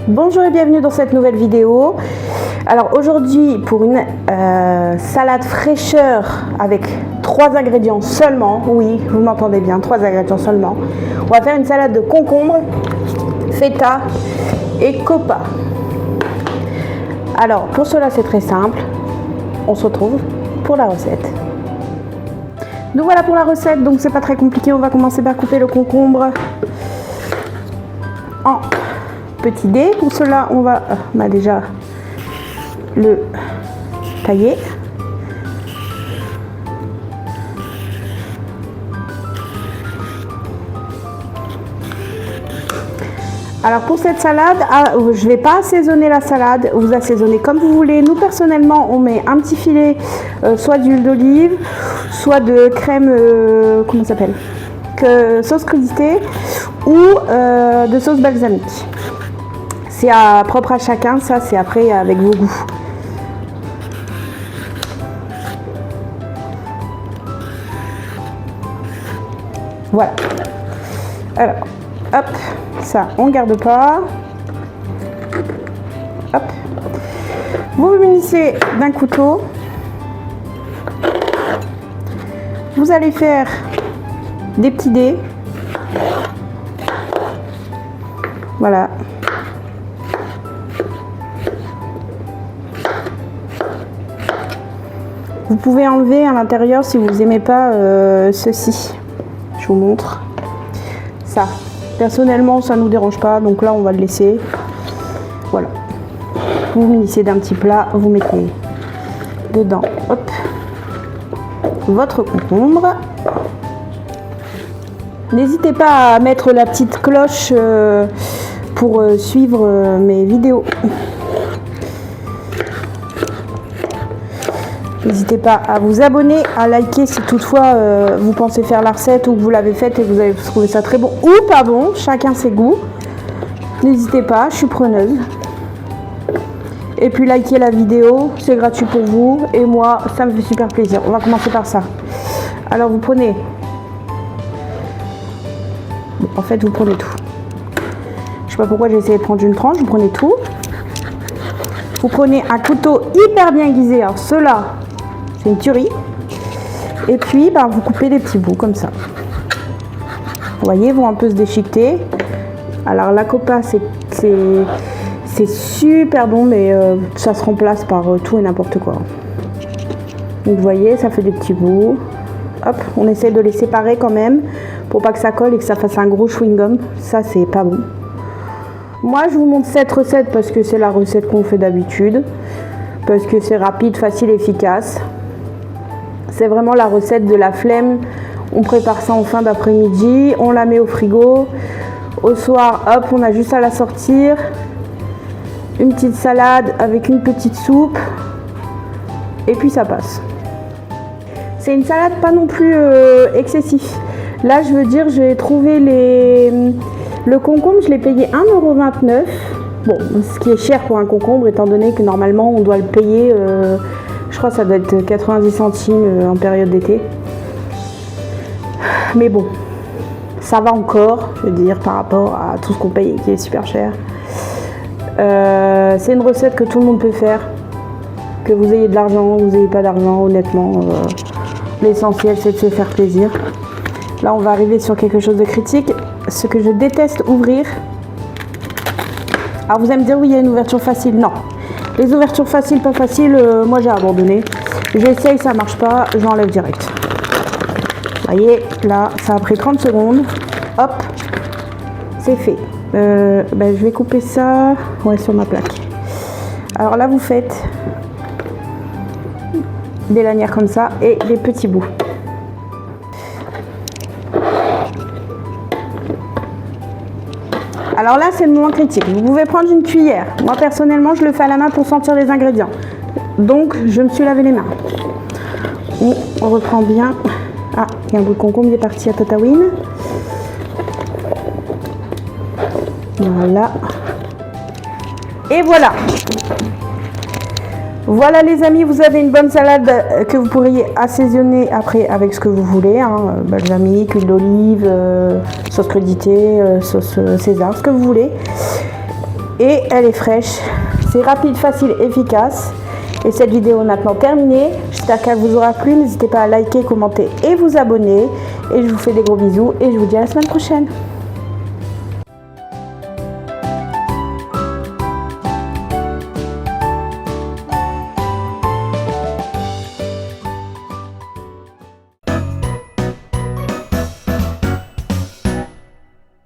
Bonjour et bienvenue dans cette nouvelle vidéo. Alors aujourd'hui pour une salade fraîcheur avec 3 ingrédients seulement, oui vous m'entendez bien, 3 ingrédients seulement. On va faire une salade de concombre, feta et copa. Alors pour cela c'est très simple, on se retrouve pour la recette. Nous voilà pour la recette, donc c'est pas très compliqué, on va commencer par couper le concombre en petits dés. Pour cela on va déjà le tailler. Alors pour cette salade, je ne vais pas assaisonner la salade, vous assaisonnez comme vous voulez. Nous personnellement on met un petit filet soit d'huile d'olive, soit de crème, comment ça s'appelle, sauce crudité ou de sauce balsamique. C'est propre à chacun, ça c'est après avec vos goûts. Voilà. Alors, hop, ça on garde pas. Hop. Vous vous munissez d'un couteau. Vous allez faire des petits dés. Voilà. Vous pouvez enlever à l'intérieur si vous n'aimez pas ceci. Je vous montre. Ça. Personnellement, ça ne nous dérange pas. Donc là, on va le laisser. Voilà. Vous munissez d'un petit plat. Vous mettez dedans, hop, votre concombre. N'hésitez pas à mettre la petite cloche pour suivre mes vidéos. N'hésitez pas à vous abonner, à liker si toutefois vous pensez faire la recette ou que vous l'avez faite et vous avez trouvé ça très bon ou pas bon, chacun ses goûts. N'hésitez pas, je suis preneuse. Et puis liker la vidéo, c'est gratuit pour vous et moi ça me fait super plaisir. On va commencer par ça. Alors vous prenez, en fait vous prenez tout. Je sais pas pourquoi j'ai essayé de prendre une tranche, vous prenez tout. Vous prenez un couteau hyper bien aiguisé, alors ceux-là, c'est une tuerie. Et puis, vous coupez des petits bouts comme ça. Vous voyez, ils vont un peu se déchiqueter. Alors, la copa, c'est super bon, mais ça se remplace par tout et n'importe quoi. Donc, vous voyez, ça fait des petits bouts. Hop, on essaie de les séparer quand même pour pas que ça colle et que ça fasse un gros chewing-gum. Ça, c'est pas bon. Moi, je vous montre cette recette parce que c'est la recette qu'on fait d'habitude. Parce que c'est rapide, facile, efficace. C'est vraiment la recette de la flemme. On prépare ça en fin d'après-midi, on la met au frigo. Au soir, hop, on a juste à la sortir. Une petite salade avec une petite soupe. Et puis ça passe. C'est une salade pas non plus excessif. Là, je veux dire, j'ai trouvé le concombre, je l'ai payé 1,29 €. Bon, ce qui est cher pour un concombre, étant donné que normalement, on doit le payer... je crois que ça doit être 90 centimes en période d'été. Mais bon, ça va encore, je veux dire, par rapport à tout ce qu'on paye qui est super cher. C'est une recette que tout le monde peut faire. Que vous ayez de l'argent, vous n'ayez pas d'argent, honnêtement. L'essentiel, c'est de se faire plaisir. Là, on va arriver sur quelque chose de critique. Ce que je déteste ouvrir. Alors, vous allez me dire, oui, il y a une ouverture facile. Non. Les ouvertures faciles, pas faciles, moi j'ai abandonné. J'essaye, ça marche pas, j'enlève direct. Vous voyez, là, ça a pris 30 secondes. Hop, c'est fait. Je vais couper ça sur ma plaque. Alors là, vous faites des lanières comme ça et des petits bouts. Alors là, c'est le moment critique. Vous pouvez prendre une cuillère. Moi, personnellement, je le fais à la main pour sentir les ingrédients. Donc, je me suis lavé les mains. On reprend bien. Ah, il y a un bout de concombre qui est parti à Tatawin. Voilà. Et voilà. Voilà les amis, vous avez une bonne salade que vous pourriez assaisonner après avec ce que vous voulez, hein, balsamique, huile d'olive, sauce crudité, sauce César, ce que vous voulez. et elle est fraîche. C'est rapide, facile, efficace. Et cette vidéo est maintenant terminée. J'espère qu'elle vous aura plu. N'hésitez pas à liker, commenter et vous abonner. Et je vous fais des gros bisous et je vous dis à la semaine prochaine.